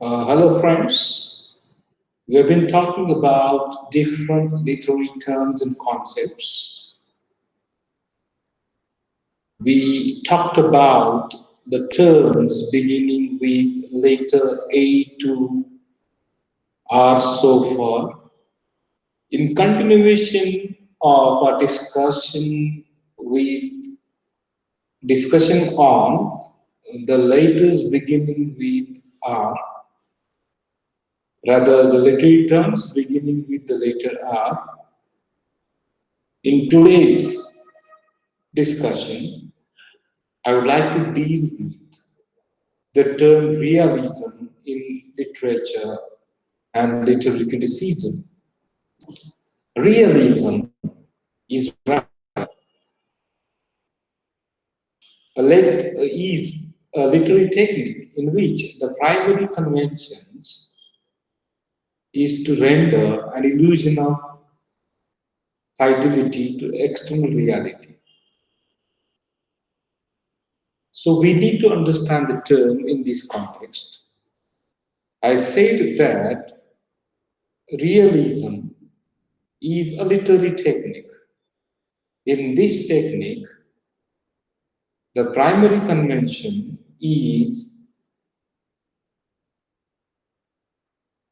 Hello, friends. We have been talking about different literary terms and concepts. We talked about the terms beginning with letter A to R so far. In continuation of our discussion on the letters beginning with R, rather the literary terms beginning with the letter R. In today's discussion, I would like to deal with the term realism in literature and literary criticism. Realism is is a literary technique in which the primary conventions is to render an illusion of fidelity to external reality. So we need to understand the term in this context. I said that realism is a literary technique. In this technique, the primary convention is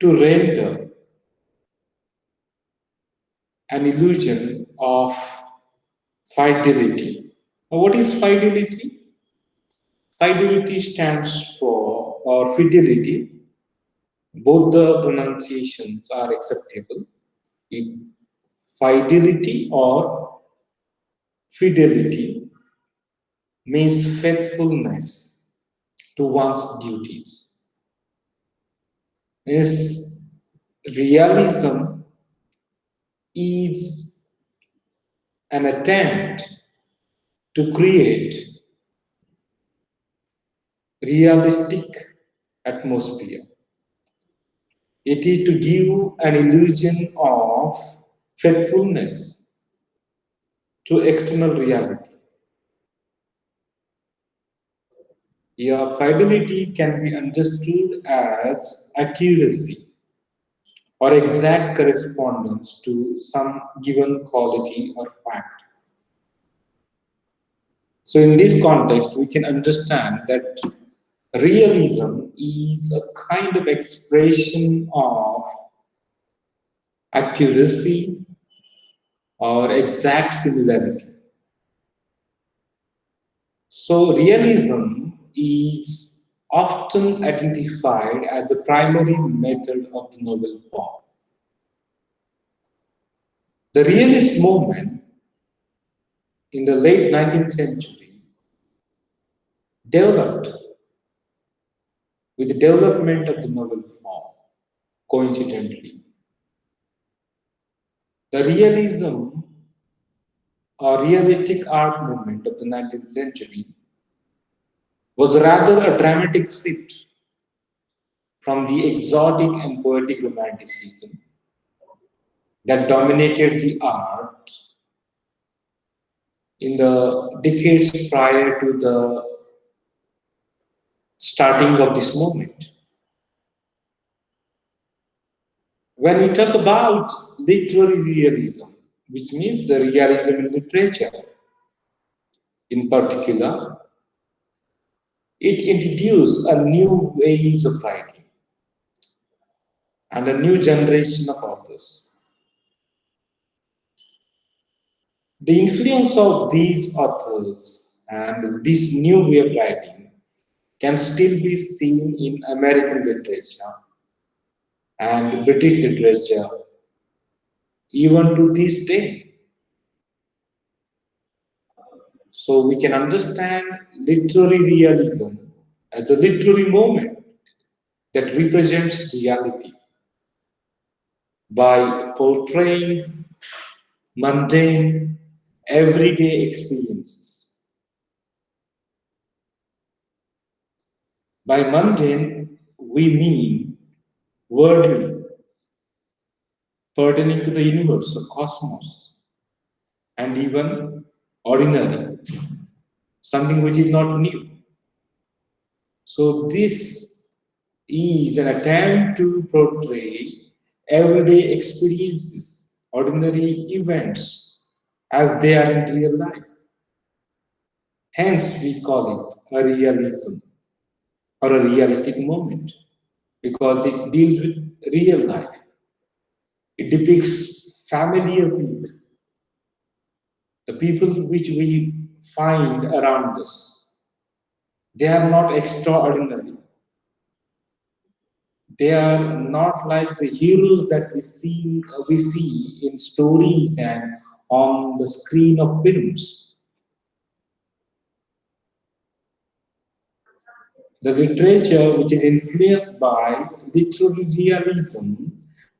to render an illusion of fidelity. Now, what is fidelity? Fidelity stands for, or fidelity, both the pronunciations are acceptable. It, fidelity or fidelity means faithfulness to one's duties. Means realism is an attempt to create realistic atmosphere. It is to give an illusion of faithfulness to external reality. Your fidelity can be understood as accuracy or exact correspondence to some given quality or fact. So in this context, we can understand that realism is a kind of expression of accuracy or exact similarity. So realism is often identified as the primary method of the novel form. The realist movement in the late 19th century developed with the development of the novel form, coincidentally. The realism or realistic art movement of the 19th century was rather a dramatic shift from the exotic and poetic romanticism that dominated the art in the decades prior to the starting of this movement. When we talk about literary realism, which means the realism in literature, in particular, it introduced a new ways of writing and a new generation of authors. The influence of these authors and this new way of writing can still be seen in American literature and British literature even to this day. So we can understand literary realism as a literary moment that represents reality by portraying mundane, everyday experiences. By mundane, we mean worldly, pertaining to the universe or cosmos, and even ordinary, something which is not new. So this is an attempt to portray everyday experiences, ordinary events, as they are in real life. Hence, we call it a realism or a realistic moment because it deals with real life. It depicts familiar people, the people which we find around us. They are not extraordinary. They are not like the heroes that we see in stories and on the screen of films. The literature, which is influenced by literary realism,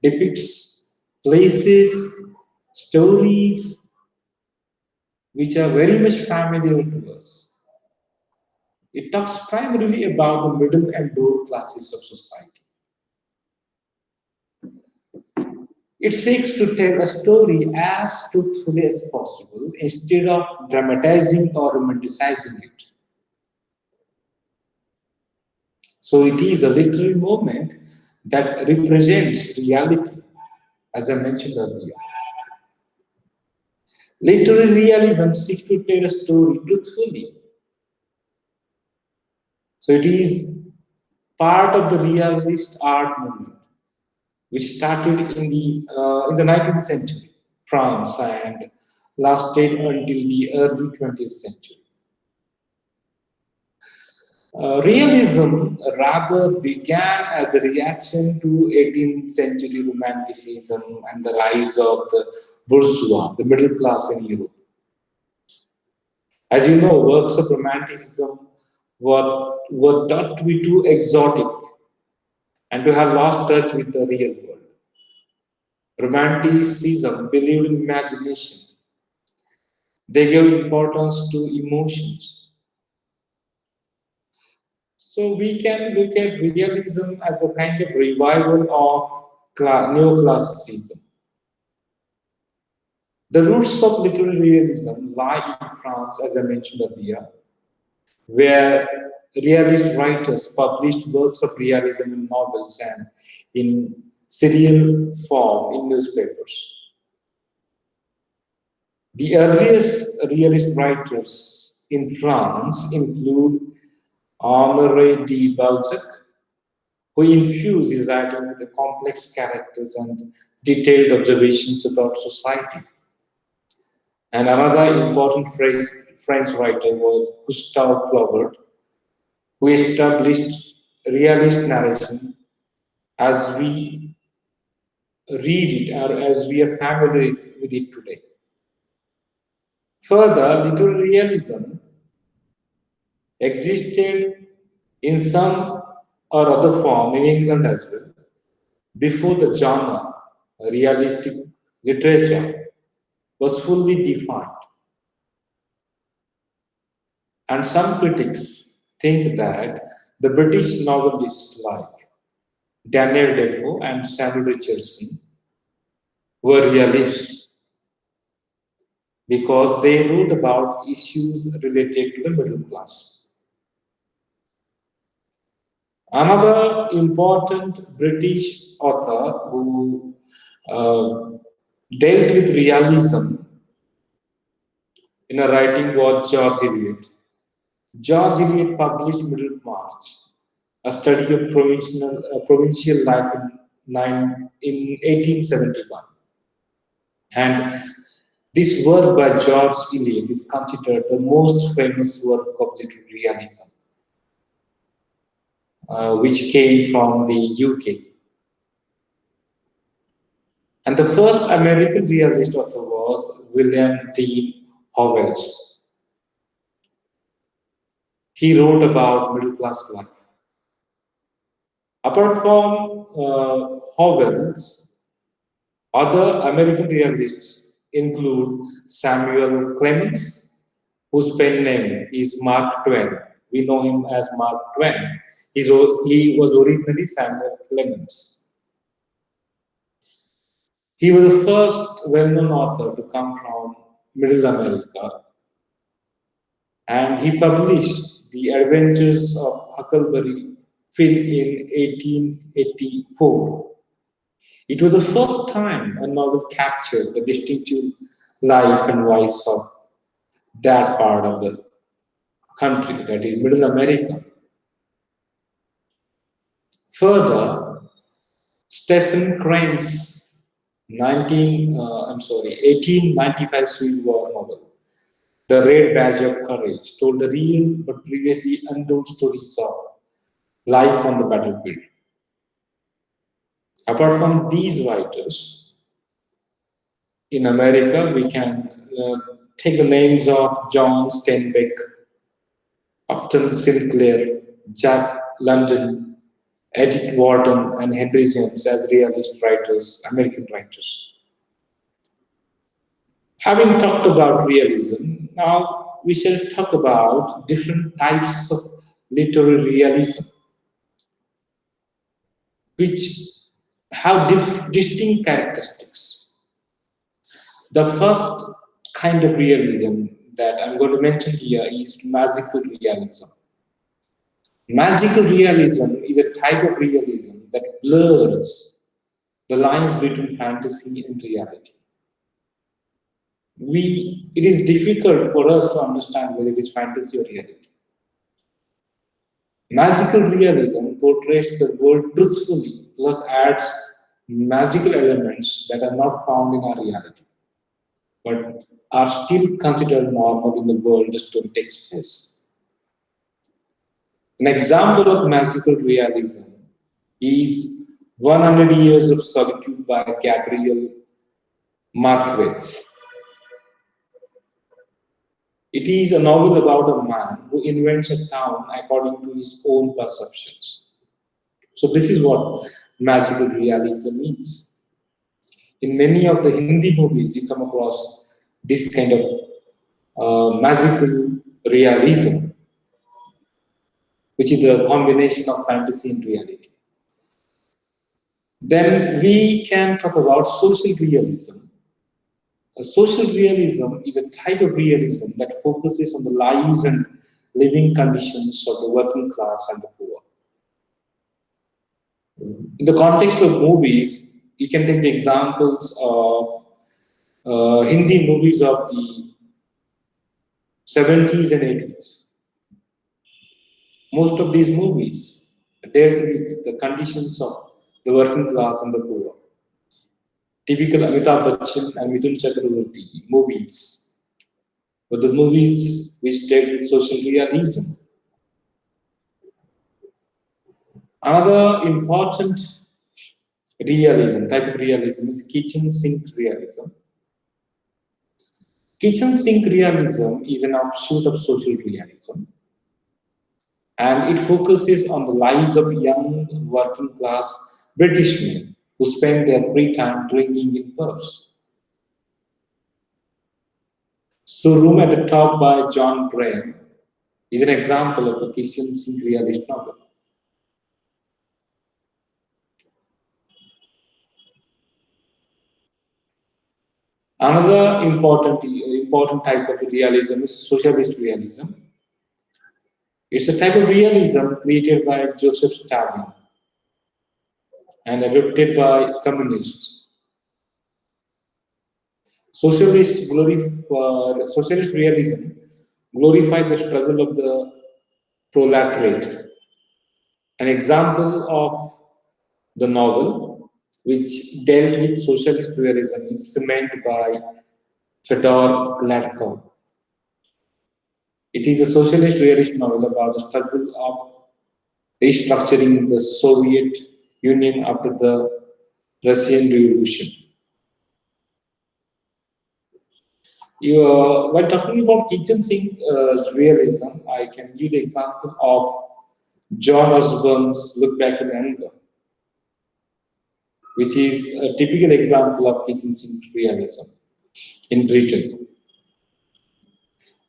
depicts places, stories which are very much familiar to us. It talks primarily about the middle and lower classes of society. It seeks to tell a story as truthfully as possible instead of dramatizing or romanticizing it. So it is a literary moment that represents reality, as I mentioned earlier. Literary realism seeks to tell a story truthfully. So it is part of the realist art movement, which started in the 19th century, France, and lasted until the early 20th century. Realism rather began as a reaction to 18th century romanticism and the rise of the bourgeois, the middle class in Europe. As you know, works of romanticism were thought to be too exotic and to have lost touch with the real world. Romanticism believed in imagination. They gave importance to emotions. So we can look at realism as a kind of revival of neoclassicism. The roots of literary realism lie in France, as I mentioned earlier, where realist writers published works of realism in novels and in serial form in newspapers. The earliest realist writers in France include Honoré de Balzac, who infused his writing with the complex characters and detailed observations about society. And another important French writer was Gustave Flaubert, who established realist narration as we read it or as we are familiar with it today. Further, literary realism existed in some or other form in England as well before the genre realistic literature was fully defined. And some critics think that the British novelists like Daniel Defoe and Samuel Richardson were realists because they wrote about issues related to the middle class. Another important British author who uh, dealt with realism in a writing was George Eliot. George Eliot published Middlemarch, a study of provincial life in 1871. And this work by George Eliot is considered the most famous work of literary realism, which came from the UK. And the first American realist author was William Dean Howells. He wrote about middle class life. Apart from Howells, other American realists include Samuel Clemens, whose pen name is Mark Twain. We know him as Mark Twain. He was originally Samuel Clemens. He was the first well-known author to come from Middle America, and he published The Adventures of Huckleberry Finn in 1884. It was the first time a novel captured the distinctive life and voice of that part of the country, that is Middle America. Further, Stephen Crane's 1895 Swiss war novel, The Red Badge of Courage, told the real but previously untold stories of life on the battlefield. Apart from these writers, in America, we can take the names of John Steinbeck, Upton Sinclair, Jack London, Edith Wharton, and Henry James as realist writers, American writers. Having talked about realism, now we shall talk about different types of literary realism, which have distinct characteristics. The first kind of realism that I'm going to mention here is magical realism. Magical realism is a type of realism that blurs the lines between fantasy and reality. It is difficult for us to understand whether it is fantasy or reality. Magical realism portrays the world truthfully, plus adds magical elements that are not found in our reality, but are still considered normal in the world the story takes place. An example of magical realism is 100 Years of Solitude by Gabriel Marquez. It is a novel about a man who invents a town according to his own perceptions. So this is what magical realism is. In many of the Hindi movies, you come across this kind of magical realism, which is the combination of fantasy and reality. Then we can talk about social realism. Social realism is a type of realism that focuses on the lives and living conditions of the working class and the poor. In the context of movies, you can take the examples of Hindi movies of the 70s and 80s. Most of these movies dealt with the conditions of the working class and the poor. Typical Amitabh Bachchan and Mithun Chakraborty movies were the movies which dealt with social realism. Another important type of realism is kitchen sink realism. Kitchen sink realism is an offshoot of social realism, and it focuses on the lives of young working class British men who spend their free time drinking in pubs. So, Room at the Top by John Graham is an example of a kitchen sink realist novel. Another important type of realism is socialist realism. It's a type of realism created by Joseph Stalin and adopted by communists. Socialist realism glorified the struggle of the proletariat. An example of the novel which dealt with socialist realism is Cement by Fedor Gladkov. It is a socialist realist novel about the struggle of restructuring the Soviet Union after the Russian Revolution. While talking about kitchen sink realism, I can give the example of John Osborne's Look Back in Anger, which is a typical example of kitchen sink realism in Britain.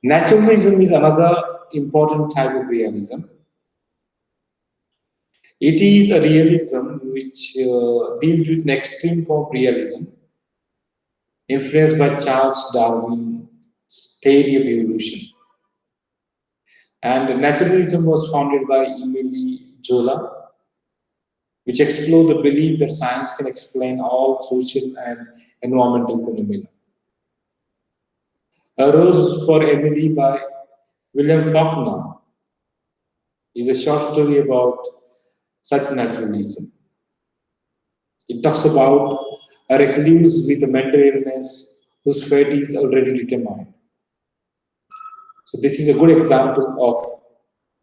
Naturalism is another important type of realism. It is a realism which deals with an extreme form of realism influenced by Charles Darwin's theory of evolution. And naturalism was founded by Emile Zola, which explored the belief that science can explain all social and environmental phenomena. A Rose for Emily by William Faulkner is a short story about such naturalism. It talks about a recluse with a mental illness whose fate is already determined. So this is a good example of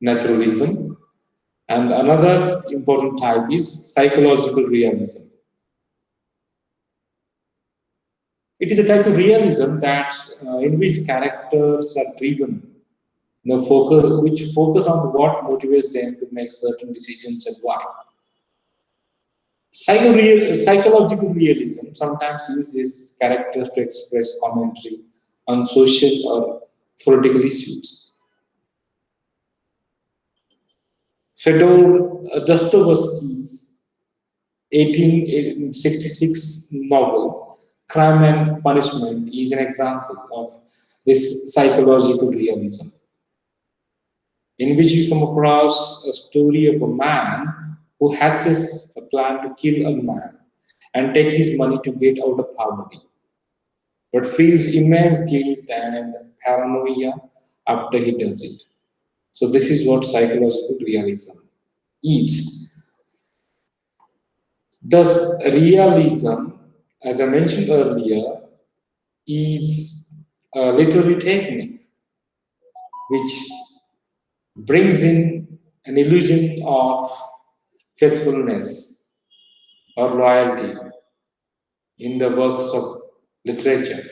naturalism. And another important type is psychological realism. It is a type of realism that in which characters are driven, which focus on what motivates them to make certain decisions and why. Psychological realism sometimes uses characters to express commentary on social or political issues. Fyodor Dostoevsky's 1866 novel Crime and Punishment is an example of this psychological realism, in which you come across a story of a man who hatches a plan to kill a man and take his money to get out of poverty, but feels immense guilt and paranoia after he does it. So this is what psychological realism is. Thus, realism, as I mentioned earlier, is a literary technique which brings in an illusion of faithfulness or loyalty in the works of literature.